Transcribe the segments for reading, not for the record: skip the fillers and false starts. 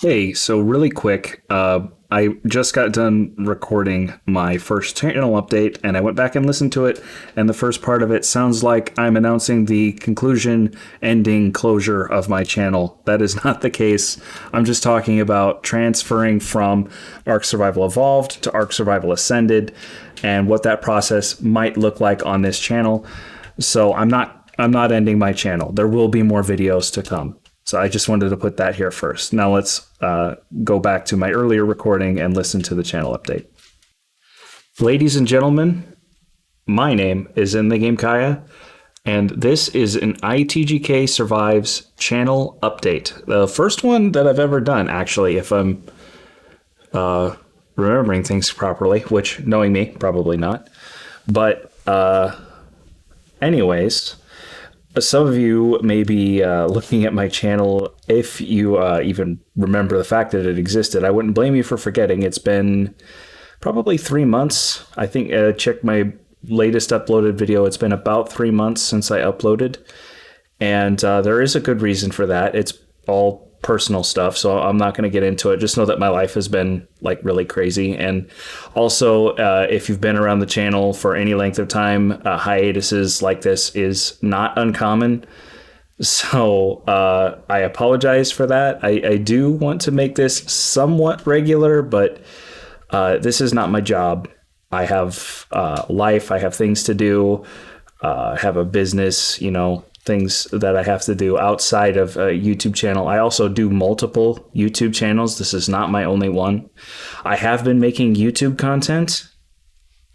Hey, so really quick, I just got done recording my first channel update, and I went back and listened to it, and the first part of it sounds like I'm announcing the conclusion, ending, closure of my channel. That is not the case. I'm just talking about transferring from Ark Survival Evolved to Ark Survival Ascended, and what that process might look like on this channel. So I'm not ending my channel. There will be more videos to come. So I just wanted to put that here first. Now let's go back to my earlier recording and listen to the channel update. Ladies and gentlemen, my name is In the Game Kaya, and this is an ITGK Survives channel update. The first one that I've ever done, actually, if I'm remembering things properly, which, knowing me, probably not. But anyways, some of you may be looking at my channel if you even remember the fact that it existed. I wouldn't blame you for forgetting. It's been probably 3 months. I think check my latest uploaded video. It's been about 3 months since I uploaded. And there is a good reason for that. It's all personal stuff, so I'm not going to get into it. Just know that my life has been like really crazy. And also, if you've been around the channel for any length of time, hiatuses like this is not uncommon. So I apologize for that. I do want to make this somewhat regular, but this is not my job. I have life. I have things to do. I have a business, things that I have to do outside of a YouTube channel. I also do multiple YouTube channels. This is not my only one. I have been making YouTube content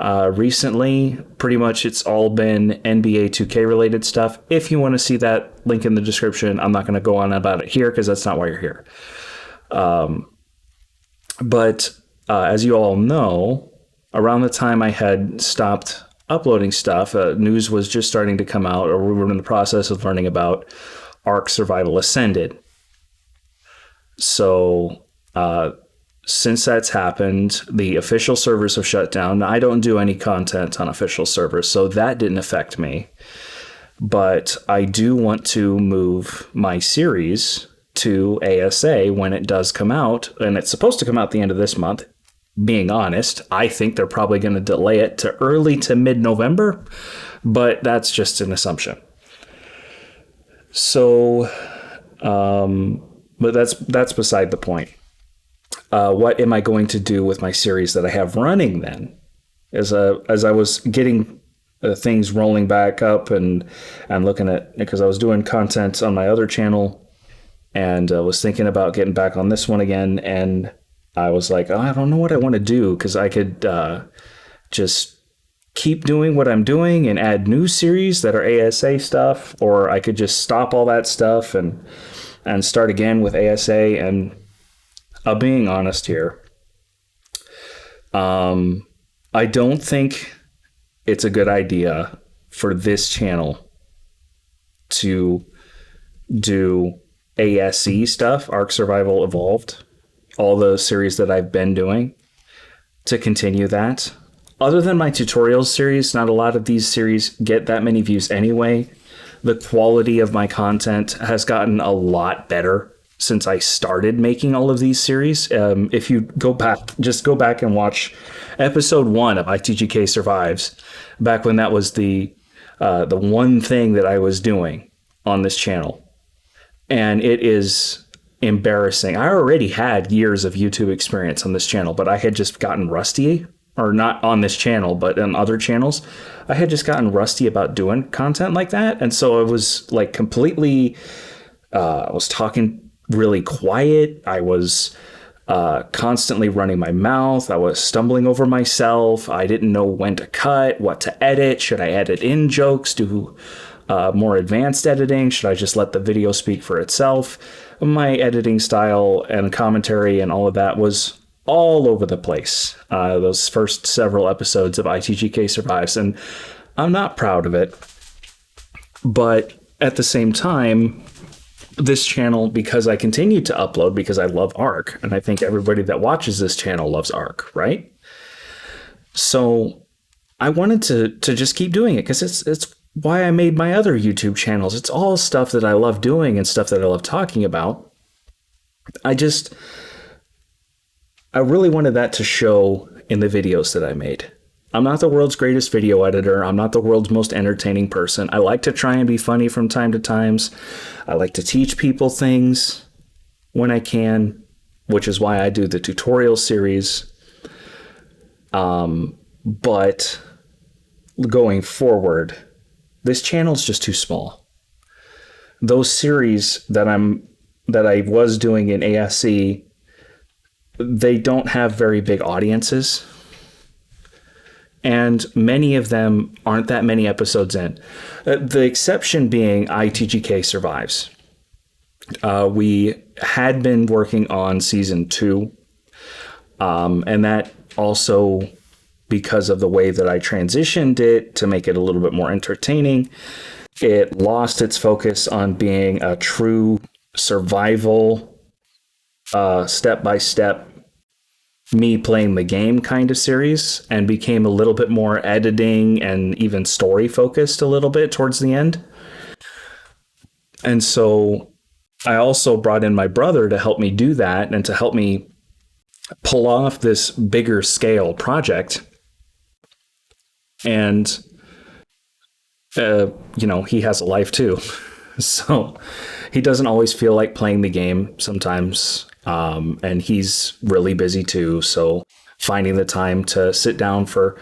recently. Pretty much it's all been NBA 2K related stuff. If you want to see that, link in the description. I'm not going to go on about it here because that's not why you're here. But as you all know, around the time I had stopped uploading stuff, news was just starting to come out, or we were in the process of learning about Ark Survival Ascended. So since that's happened, the official servers have shut down. I don't do any content on official servers, so that didn't affect me. But I do want to move my series to ASA when it does come out, and it's supposed to come out the end of this month. Being honest, I think they're probably going to delay it to early to mid-November, but that's just an assumption. So, but that's beside the point. What am I going to do with my series that I have running then? As I was getting things rolling back up and looking at, because I was doing content on my other channel and was thinking about getting back on this one again, and I was like, I don't know what I want to do, because I could just keep doing what I'm doing and add new series that are ASA stuff, or I could just stop all that stuff and start again with ASA. And being honest here, I don't think it's a good idea for this channel to do ASE stuff, Ark Survival Evolved, all the series that I've been doing, to continue that. Other than my tutorials series, not a lot of these series get that many views anyway. The quality of my content has gotten a lot better since I started making all of these series. If you go back and watch episode 1 of ITGK Survives, back when that was the one thing that I was doing on this channel. And it is embarrassing. I already had years of YouTube experience on this channel, but I had just gotten rusty, or not on this channel, but on other channels. I had just gotten rusty about doing content like that. And so I was like completely, I was talking really quiet. I was constantly running my mouth. I was stumbling over myself. I didn't know when to cut, what to edit. Should I edit in jokes? Do more advanced editing? Should I just let the video speak for itself? My editing style and commentary and all of that was all over the place, those first several episodes of ITGK Survives, and I'm not proud of it. But at the same time, this channel, because I continue to upload because I love Ark, and I think everybody that watches this channel loves Ark, right? So I wanted to just keep doing it, because it's why I made my other YouTube channels. It's all stuff that I love doing and stuff that I love talking about. I really wanted that to show in the videos that I made. I'm not the world's greatest video editor. I'm not the world's most entertaining person. I like to try and be funny from time to time. I like to teach people things when I can, which is why I do the tutorial series. But going forward, this channel's just too small. Those series that I was doing in ASC, they don't have very big audiences. And many of them aren't that many episodes in. The exception being ITGK Survives. We had been working on season 2. And that also, because of the way that I transitioned it to make it a little bit more entertaining, it lost its focus on being a true survival, step-by-step, me playing the game kind of series, and became a little bit more editing and even story focused a little bit towards the end. And so I also brought in my brother to help me do that and to help me pull off this bigger scale project. And, he has a life too. So he doesn't always feel like playing the game sometimes. And he's really busy too. So finding the time to sit down for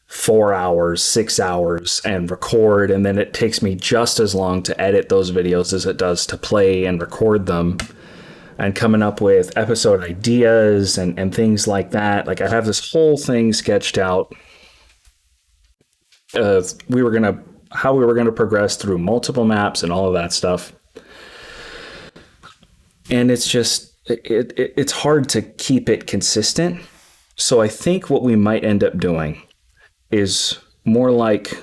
4 hours, 6 hours and record. And then it takes me just as long to edit those videos as it does to play and record them, and coming up with episode ideas and things like that. Like, I have this whole thing sketched out. How we were going to progress through multiple maps and all of that stuff. And it's just, it's hard to keep it consistent. So I think what we might end up doing is more like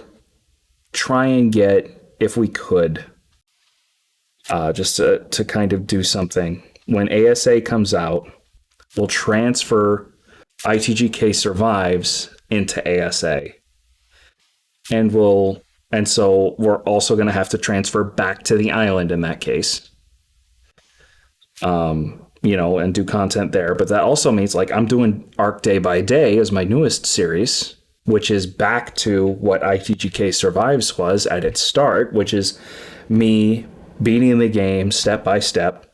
try and get, if we could, just to kind of do something. When ASA comes out, we'll transfer ITGK Survives into ASA. And so we're also going to have to transfer back to the island in that case. And do content there. But that also means, like, I'm doing Arc Day by Day as my newest series, which is back to what ITGK Survives was at its start, which is me beating the game step by step.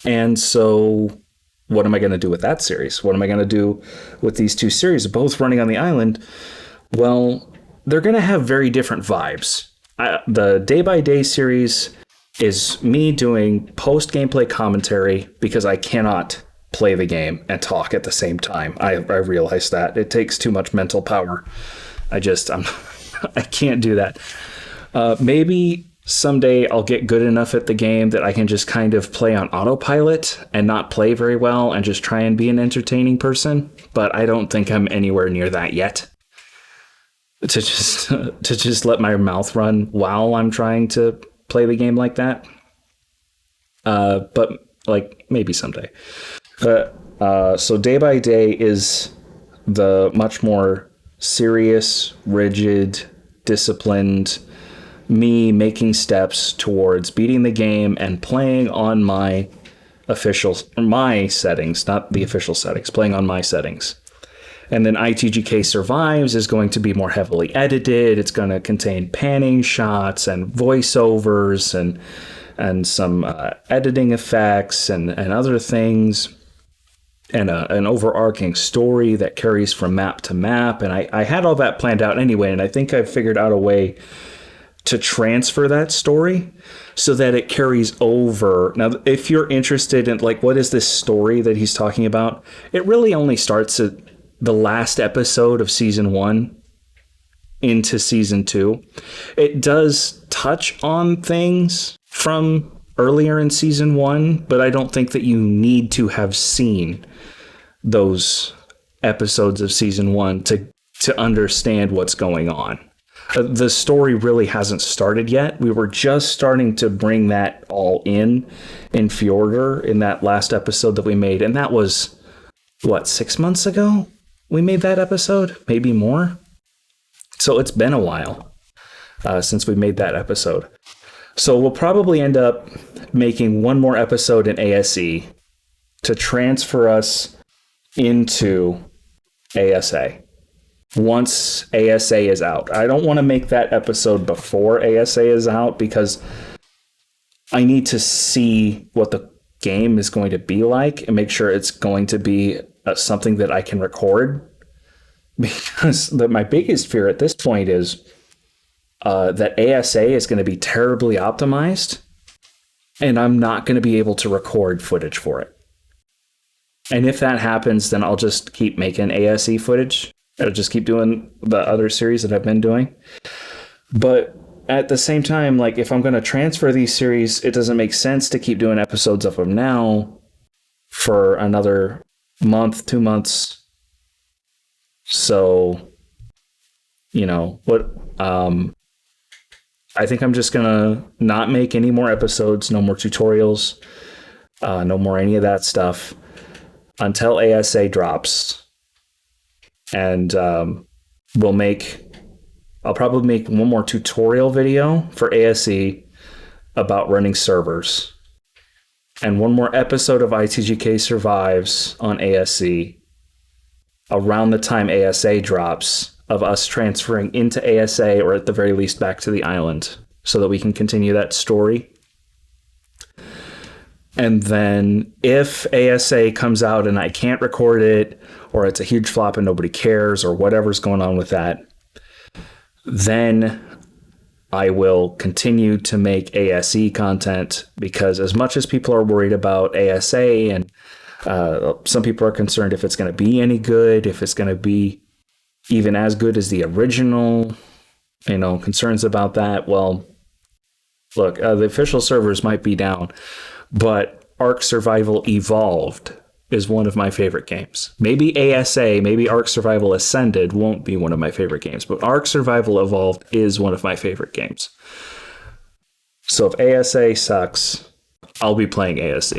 And so what am I going to do with that series? What am I going to do with these two series, both running on the island? Well, they're going to have very different vibes. The Day by Day series is me doing post-gameplay commentary because I cannot play the game and talk at the same time. I realize that. It takes too much mental power. I can't do that. Maybe someday I'll get good enough at the game that I can just kind of play on autopilot and not play very well and just try and be an entertaining person. But I don't think I'm anywhere near that yet. To just let my mouth run while I'm trying to play the game like that. But like maybe someday. So Day by Day is the much more serious, rigid, disciplined me making steps towards beating the game and playing on my settings, not the official settings, playing on my settings. And then ITGK Survives is going to be more heavily edited. It's going to contain panning shots and voiceovers and some editing effects and other things, and an overarching story that carries from map to map. And I had all that planned out anyway, and I think I've figured out a way to transfer that story so that it carries over. Now, if you're interested in, like, what is this story that he's talking about, it really only starts at the last episode of season 1 into season 2. It does touch on things from earlier in season 1, but I don't think that you need to have seen those episodes of season 1 to understand what's going on. The story really hasn't started yet. We were just starting to bring that all in Fjordur in that last episode that we made. And that was, 6 months ago? We made that episode, maybe more. So it's been a while since we made that episode. So we'll probably end up making one more episode in ASE to transfer us into ASA. Once ASA is out. I don't want to make that episode before ASA is out because I need to see what the game is going to be like and make sure it's going to be something that I can record. Because my biggest fear at this point is that ASA is going to be terribly optimized and I'm not going to be able to record footage for it. And if that happens, then I'll just keep making ASE footage. I'll just keep doing the other series that I've been doing. But at the same time, like if I'm going to transfer these series, it doesn't make sense to keep doing episodes of them now for another month, 2 months. So, you know, I think I'm just going to not make any more episodes, no more tutorials, no more any of that stuff until ASA drops. And I'll probably make one more tutorial video for ASE about running servers. And one more episode of ITGK Survives on ASE around the time ASA drops, of us transferring into ASA, or at the very least back to the island, so that we can continue that story. And then if ASA comes out and I can't record it, or it's a huge flop and nobody cares, or whatever's going on with that, then I will continue to make ASE content, because as much as people are worried about ASA, and some people are concerned if it's going to be any good, if it's going to be even as good as the original, concerns about that. Well, look, the official servers might be down, but Ark Survival Evolved is one of my favorite games. Maybe ASA, maybe Ark Survival Ascended won't be one of my favorite games, but Ark Survival Evolved is one of my favorite games. So if ASA sucks, I'll be playing ASE.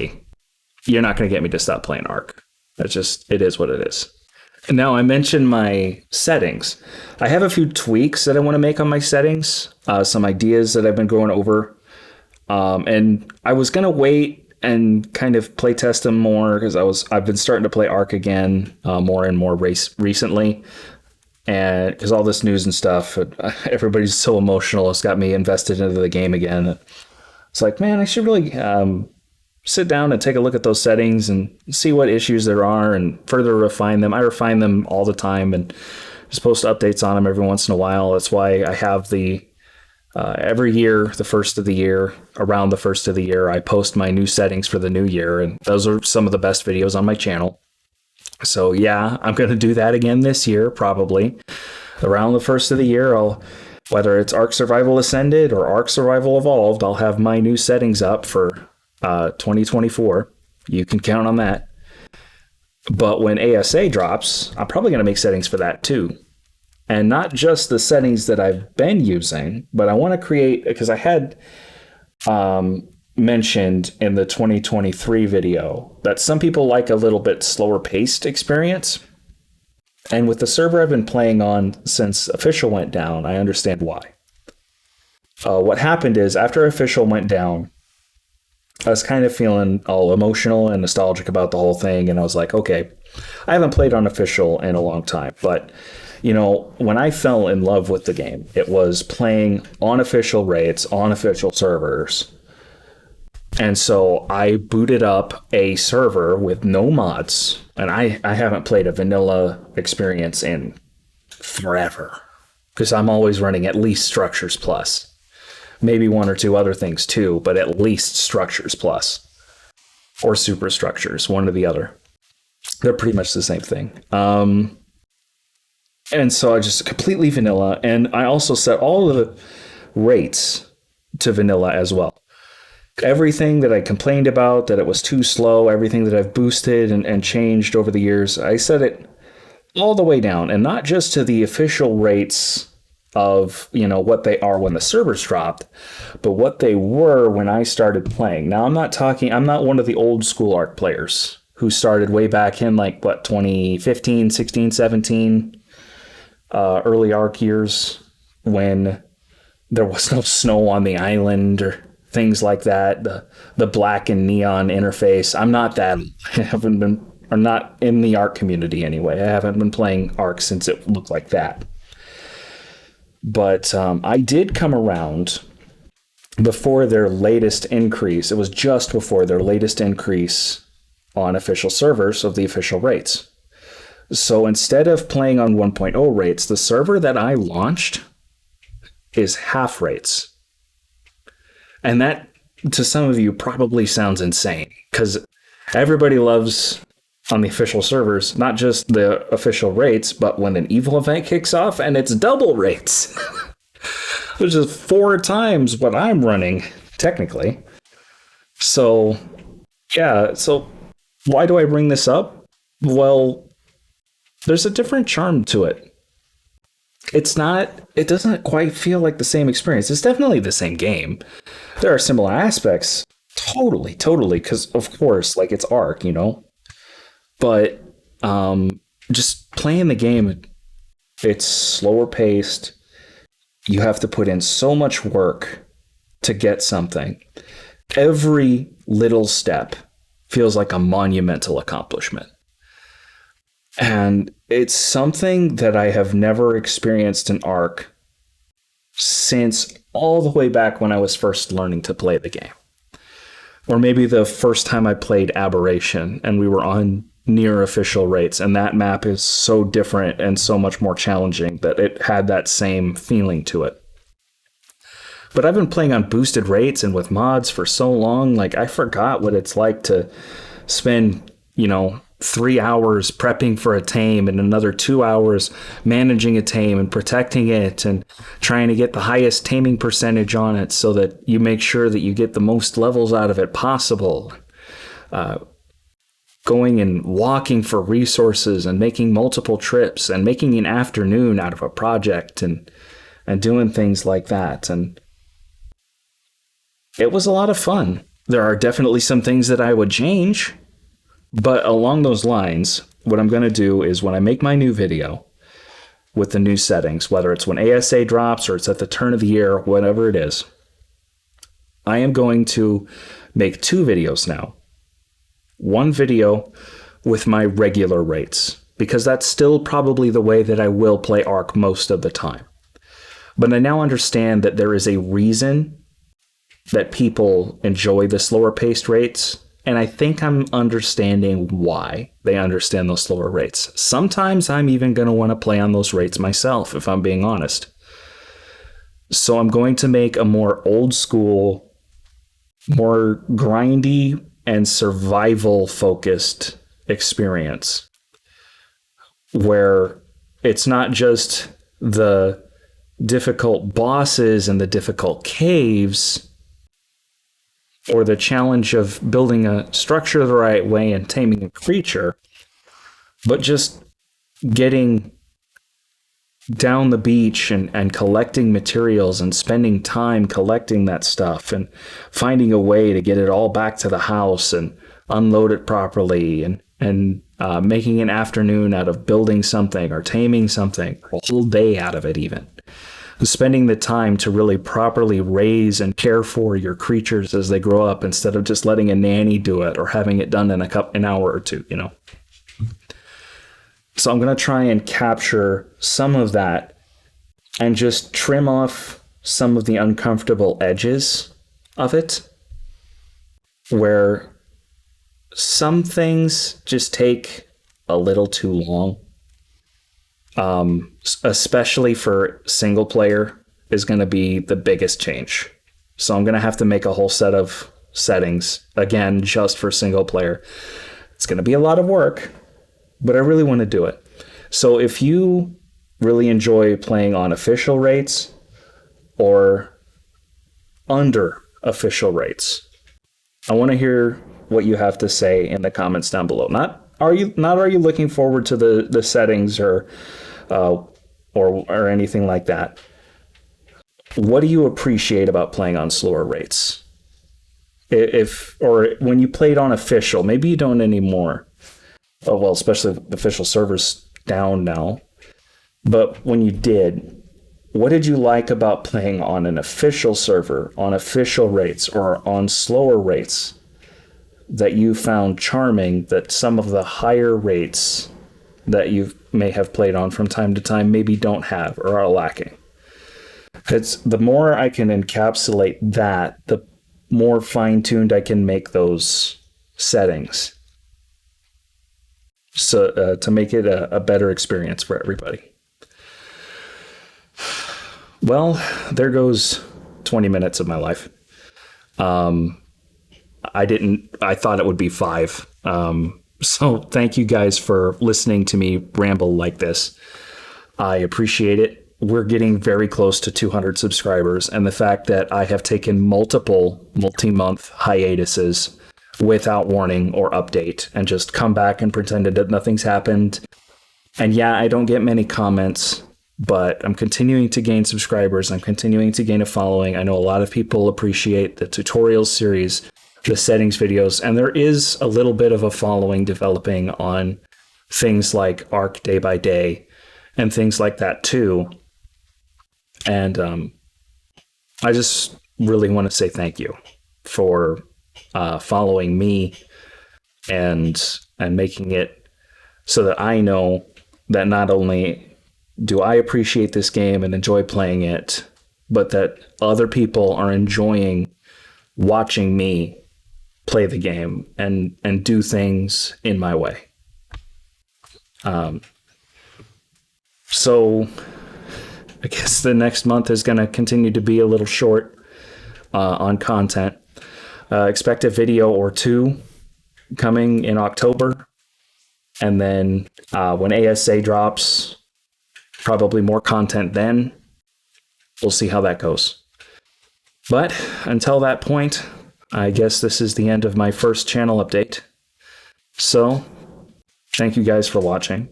You're not going to get me to stop playing Ark. It is what it is. And now I mentioned my settings. I have a few tweaks that I want to make on my settings, some ideas that I've been going over. And I was going to wait and kind of play test them more, because I've been starting to play Ark again more and more recently. And because all this news and stuff, everybody's so emotional. It's got me invested into the game again. It's like, man, I should really sit down and take a look at those settings and see what issues there are and further refine them. I refine them all the time and just post updates on them every once in a while. That's why I have the every year, the first of the year, around the first of the year, I post my new settings for the new year. And those are some of the best videos on my channel. So yeah, I'm going to do that again this year, probably. Around the first of the year, whether it's Ark Survival Ascended or Ark Survival Evolved, I'll have my new settings up for 2024. You can count on that. But when ASA drops, I'm probably going to make settings for that too. And not just the settings that I've been using, but I want to create, because I had mentioned in the 2023 video that some people like a little bit slower paced experience. And with the server I've been playing on since Official went down, I understand why. What happened is, after Official went down, I was kind of feeling all emotional and nostalgic about the whole thing. And I was like, okay, I haven't played on Official in a long time. But, when I fell in love with the game, it was playing on official rates, on official servers. And so I booted up a server with no mods. And I haven't played a vanilla experience in forever, because I'm always running at least Structures Plus. Maybe one or two other things too, but at least Structures Plus or Superstructures, one or the other. They're pretty much the same thing. And so I just completely vanilla. And I also set all of the rates to vanilla as well. Everything that I complained about, that it was too slow, everything that I've boosted and changed over the years, I set it all the way down. And not just to the official rates of, what they are when the servers dropped, but what they were when I started playing. Now, I'm not one of the old school Ark players who started way back in 2015, 16, 17, early Ark years, when there was no snow on the island, or things like that, the black and neon interface. I'm not that. I haven't been, or not in the ARC community anyway. I haven't been playing ARC since it looked like that. But I did come around before their latest increase. It was just before their latest increase on official servers of the official rates. So instead of playing on 1.0 rates, the server that I launched is half rates. And that, to some of you, probably sounds insane, because everybody loves, on the official servers, not just the official rates, but when an evil event kicks off and it's double rates, which is 4 times what I'm running, technically. So, yeah, so why do I bring this up? Well, there's a different charm to it. It doesn't quite feel like the same experience. It's definitely the same game. There are similar aspects. Totally, because, of course, like, it's ARC, you know? But just playing the game, it's slower paced. You have to put in so much work to get something. Every little step feels like a monumental accomplishment. And it's something that I have never experienced in ARC since all the way back when I was first learning to play the game. Or maybe the first time I played Aberration and we were on near official rates, and that map is so different and so much more challenging that it had that same feeling to it. But I've been playing on boosted rates and with mods for so long, like, I forgot what it's like to spend, 3 hours prepping for a tame and another 2 hours managing a tame and protecting it and trying to get the highest taming percentage on it so that you make sure that you get the most levels out of it possible. Going and walking for resources and making multiple trips and making an afternoon out of a project and doing things like that. And it was a lot of fun. There are definitely some things that I would change, but along those lines, what I'm going to do is when I make my new video with the new settings, whether it's when ASA drops or it's at the turn of the year, whatever it is, I am going to make 2 videos now. One video with my regular rates, because that's still probably the way that I will play ARC most of the time. But I now understand that there is a reason that people enjoy the slower paced rates, and I think I'm understanding why they understand those slower rates. Sometimes I'm even going to want to play on those rates myself, if I'm being honest. So I'm going to make a more old school, more grindy and survival focused experience where it's not just the difficult bosses and the difficult caves or the challenge of building a structure the right way and taming a creature, but just getting down the beach and collecting materials and spending time collecting that stuff and finding a way to get it all back to the house and unload it properly and making an afternoon out of building something or taming something, or a whole day out of it even. Spending the time to really properly raise and care for your creatures as they grow up instead of just letting a nanny do it or having it done in an hour or two, So I'm going to try and capture some of that and just trim off some of the uncomfortable edges of it, where some things just take a little too long. Especially for single player is going to be the biggest change. So I'm going to have to make a whole set of settings, again, just for single player. It's going to be a lot of work, but I really want to do it. So if you really enjoy playing on official rates or under official rates, I want to hear what you have to say in the comments down below. Not are you looking forward to the settings or anything like that? What do you appreciate about playing on slower rates? Or when you played on official, maybe you don't anymore. Oh, well, especially the official server's down now. But when you did, what did you like about playing on an official server, on official rates, or on slower rates that you found charming that some of the higher rates that you may have played on from time to time maybe don't have or are lacking? It's the more I can encapsulate that, the more fine-tuned I can make those settings, so to make it a better experience for everybody. Well, there goes 20 minutes of my life. I thought it would be 5. So thank you guys for listening to me ramble like this. I appreciate it. We're getting very close to 200 subscribers, and the fact that I have taken multiple multi-month hiatuses without warning or update and just come back and pretended that nothing's happened. And yeah, I don't get many comments, but I'm continuing to gain subscribers. I'm continuing to gain a following. I know a lot of people appreciate the tutorial series, the settings videos, and there is a little bit of a following developing on things like Arc Day by Day and things like that too. And I just really want to say thank you for following me and making it so that I know that not only do I appreciate this game and enjoy playing it, but that other people are enjoying watching me play the game and do things in my way. So I guess the next month is going to continue to be a little short on content. Expect a video or 2 coming in October. And then when ASA drops, probably more content then. We'll see how that goes. But until that point, I guess this is the end of my first channel update. So thank you guys for watching.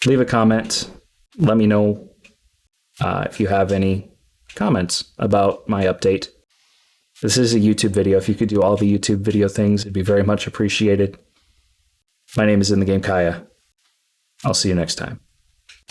Leave a comment. Let me know if you have any comments about my update. This is a YouTube video. If you could do all the YouTube video things, it'd be very much appreciated. My name is In the Game Kaya. I'll see you next time.